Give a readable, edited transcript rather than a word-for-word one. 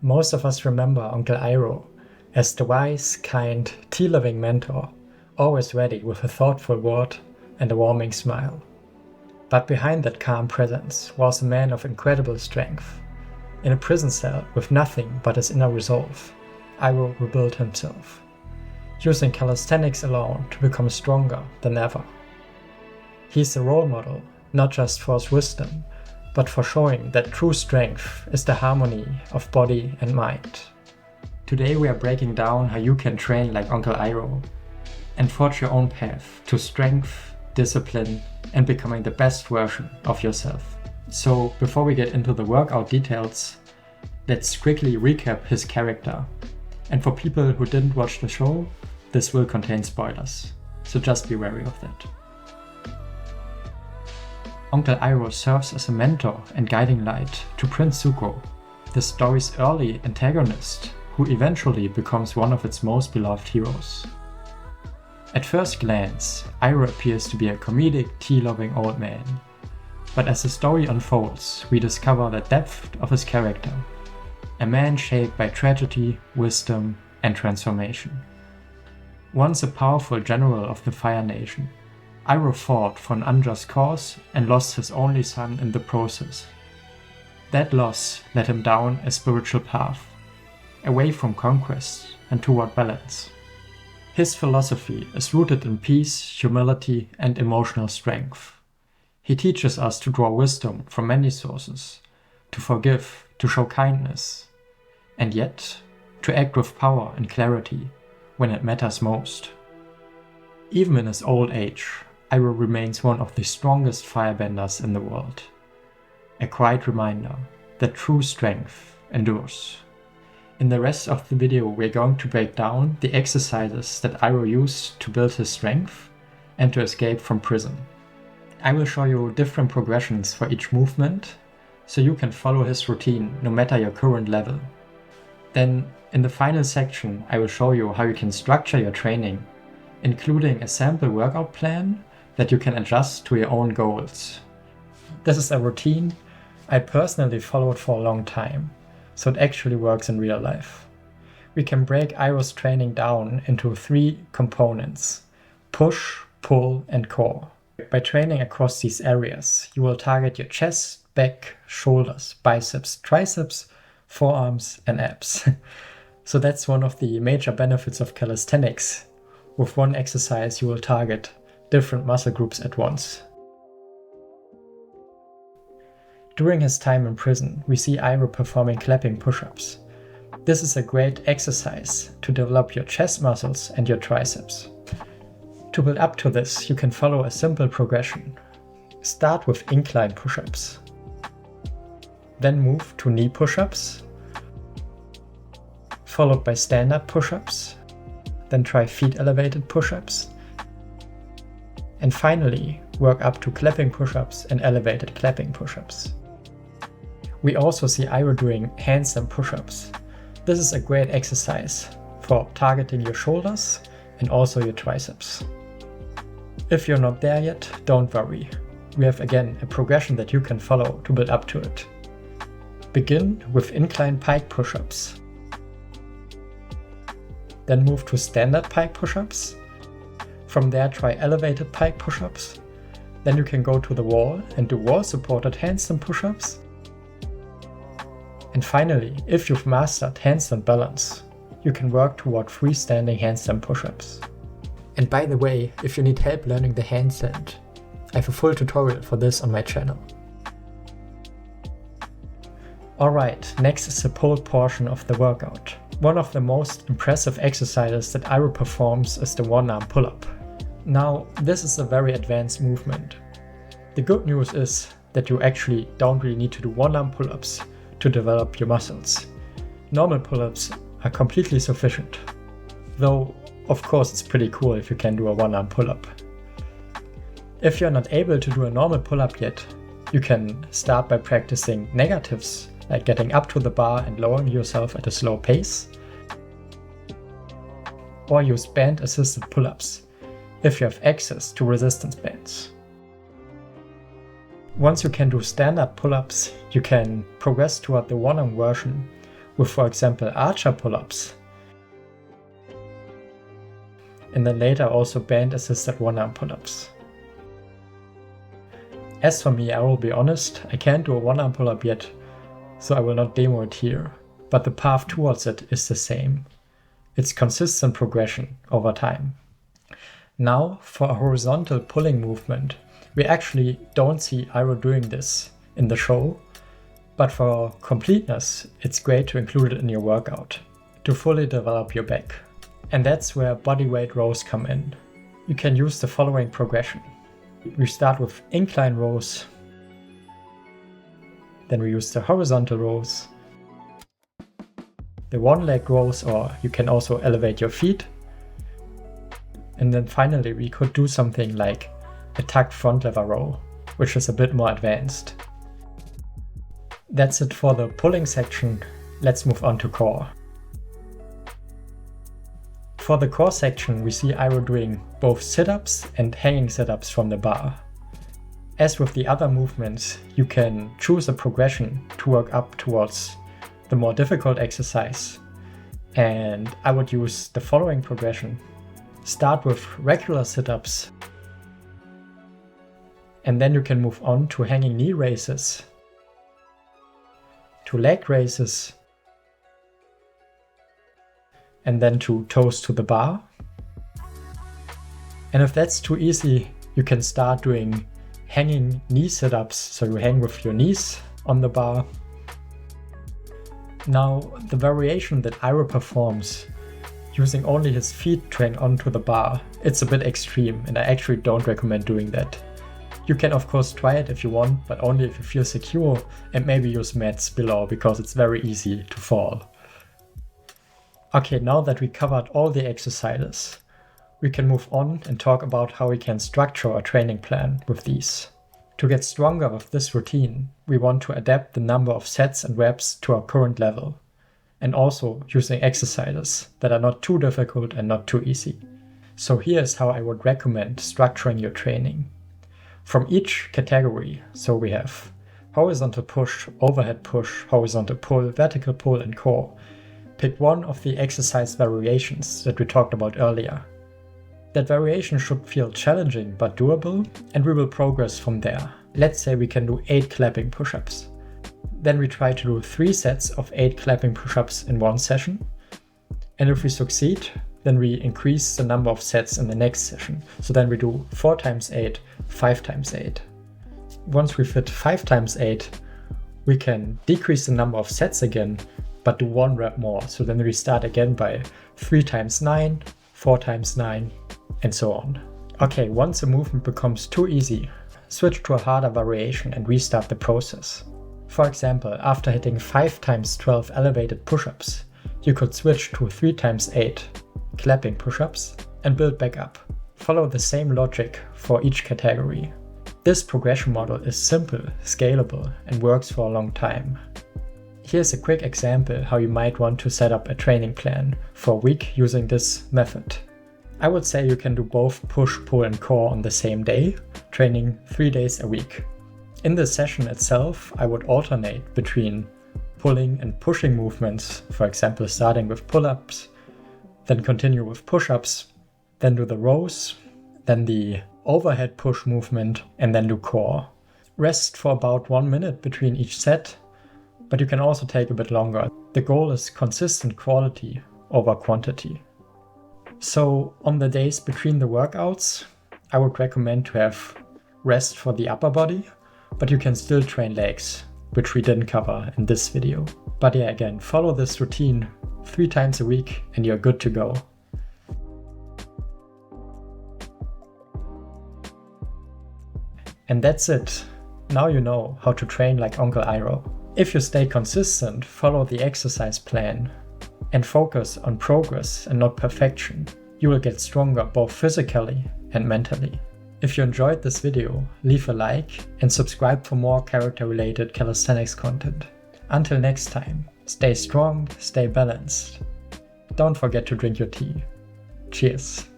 Most of us remember Uncle Iroh as the wise, kind, tea-loving mentor, always ready with a thoughtful word and a warming smile. But behind that calm presence was a man of incredible strength. In a prison cell with nothing but his inner resolve, Iroh rebuilt himself, using calisthenics alone to become stronger than ever. He's a role model, not just for his wisdom, but for showing that true strength is the harmony of body and mind. Today we are breaking down how you can train like Uncle Iroh and forge your own path to strength, discipline, and becoming the best version of yourself. So before we get into the workout details, let's quickly recap his character. And for people who didn't watch the show, this will contain spoilers, so just be wary of that. Uncle Iroh serves as a mentor and guiding light to Prince Zuko, the story's early antagonist, who eventually becomes one of its most beloved heroes. At first glance, Iroh appears to be a comedic, tea-loving old man, but as the story unfolds, we discover the depth of his character, a man shaped by tragedy, wisdom, and transformation. Once a powerful general of the Fire Nation, Iroh fought for an unjust cause and lost his only son in the process. That loss led him down a spiritual path, away from conquest and toward balance. His philosophy is rooted in peace, humility, and emotional strength. He teaches us to draw wisdom from many sources, to forgive, to show kindness, and yet to act with power and clarity when it matters most. Even in his old age, Iroh remains one of the strongest firebenders in the world. A quiet reminder that true strength endures. In the rest of the video, we're going to break down the exercises that Iroh used to build his strength and to escape from prison. I will show you different progressions for each movement, so you can follow his routine no matter your current level. Then, in the final section, I will show you how you can structure your training, including a sample workout plan that you can adjust to your own goals. This is a routine I personally followed for a long time, so it actually works in real life. We can break Iroh's training down into 3 components: push, pull, and core. By training across these areas, you will target your chest, back, shoulders, biceps, triceps, forearms, and abs. So that's one of the major benefits of calisthenics. With one exercise, you will target different muscle groups at once. During his time in prison, we see Iroh performing clapping push-ups. This is a great exercise to develop your chest muscles and your triceps. To build up to this, you can follow a simple progression. Start with incline push-ups. Then move to knee push-ups, followed by stand-up push-ups. Then try feet elevated push-ups. And finally, work up to clapping push-ups and elevated clapping push-ups. We also see Iroh doing handstand push-ups. This is a great exercise for targeting your shoulders and also your triceps. If you're not there yet, don't worry. We have again a progression that you can follow to build up to it. Begin with incline pike push-ups. Then move to standard pike push-ups. From there, try elevated pike push-ups. Then you can go to the wall and do wall-supported handstand push-ups. And finally, if you've mastered handstand balance, you can work toward freestanding handstand push-ups. And by the way, if you need help learning the handstand, I have a full tutorial for this on my channel. Alright, next is the pull portion of the workout. One of the most impressive exercises that Iroh performs is the one-arm pull-up. Now, this is a very advanced movement. The good news is that you actually don't really need to do one-arm pull-ups to develop your muscles. Normal pull-ups are completely sufficient. Though, of course, it's pretty cool if you can do a one-arm pull-up. If you're not able to do a normal pull-up yet, you can start by practicing negatives, like getting up to the bar and lowering yourself at a slow pace. Or use band-assisted pull-ups, if you have access to resistance bands. Once you can do standard pull-ups, you can progress toward the one-arm version, with, for example, archer pull-ups. And then later also band-assisted one-arm pull-ups. As for me, I will be honest, I can't do a one-arm pull-up yet, so I will not demo it here, but the path towards it is the same. It's consistent progression over time. Now, for a horizontal pulling movement, we actually don't see Iroh doing this in the show, but for completeness, it's great to include it in your workout, to fully develop your back. And that's where bodyweight rows come in. You can use the following progression. We start with incline rows, then we use the horizontal rows, the one leg rows, or you can also elevate your feet. And then finally we could do something like a tucked front lever row, which is a bit more advanced. That's it for the pulling section. Let's move on to core. For the core section, we see Iroh doing both sit-ups and hanging sit-ups from the bar. As with the other movements, you can choose a progression to work up towards the more difficult exercise. And I would use the following progression. Start with regular sit-ups, and then you can move on to hanging knee raises, to leg raises, and then to toes to the bar. And if that's too easy, you can start doing hanging knee sit-ups, so you hang with your knees on the bar. Now, the variation that Iroh performs, using only his feet to hang onto the bar, it's a bit extreme, and I actually don't recommend doing that. You can of course try it if you want, but only if you feel secure, and maybe use mats below, because it's very easy to fall. Okay, now that we covered all the exercises, we can move on and talk about how we can structure a training plan with these. To get stronger with this routine, we want to adapt the number of sets and reps to our current level, and also using exercises that are not too difficult and not too easy. So here's how I would recommend structuring your training. From each category, so we have horizontal push, overhead push, horizontal pull, vertical pull, and core. Pick one of the exercise variations that we talked about earlier. That variation should feel challenging but doable, and we will progress from there. Let's say we can do 8 clapping push-ups. Then we try to do 3 sets of 8 clapping push-ups in one session. And if we succeed, then we increase the number of sets in the next session. So then we do 4 times 8, 5 times 8. Once we fit 5 times 8, we can decrease the number of sets again, but do 1 rep more. So then we start again by 3 times 9, 4 times 9, and so on. Okay, once a movement becomes too easy, switch to a harder variation and restart the process. For example, after hitting 5 times 12 elevated push-ups, you could switch to 3 times 8 clapping push-ups and build back up. Follow the same logic for each category. This progression model is simple, scalable, and works for a long time. Here's a quick example how you might want to set up a training plan for a week using this method. I would say you can do both push, pull, and core on the same day, training 3 days a week. In the session itself, I would alternate between pulling and pushing movements, for example starting with pull-ups, then continue with push-ups, then do the rows, then the overhead push movement, and then do core. Rest for about 1 minute between each set, but you can also take a bit longer. The goal is consistent quality over quantity. So on the days between the workouts, I would recommend to have rest for the upper body, but you can still train legs, which we didn't cover in this video. But yeah, again, follow this routine 3 times a week and you're good to go. And that's it. Now you know how to train like Uncle Iroh. If you stay consistent, follow the exercise plan, and focus on progress and not perfection, you will get stronger both physically and mentally. If you enjoyed this video, leave a like and subscribe for more character-related calisthenics content. Until next time, stay strong, stay balanced. Don't forget to drink your tea. Cheers.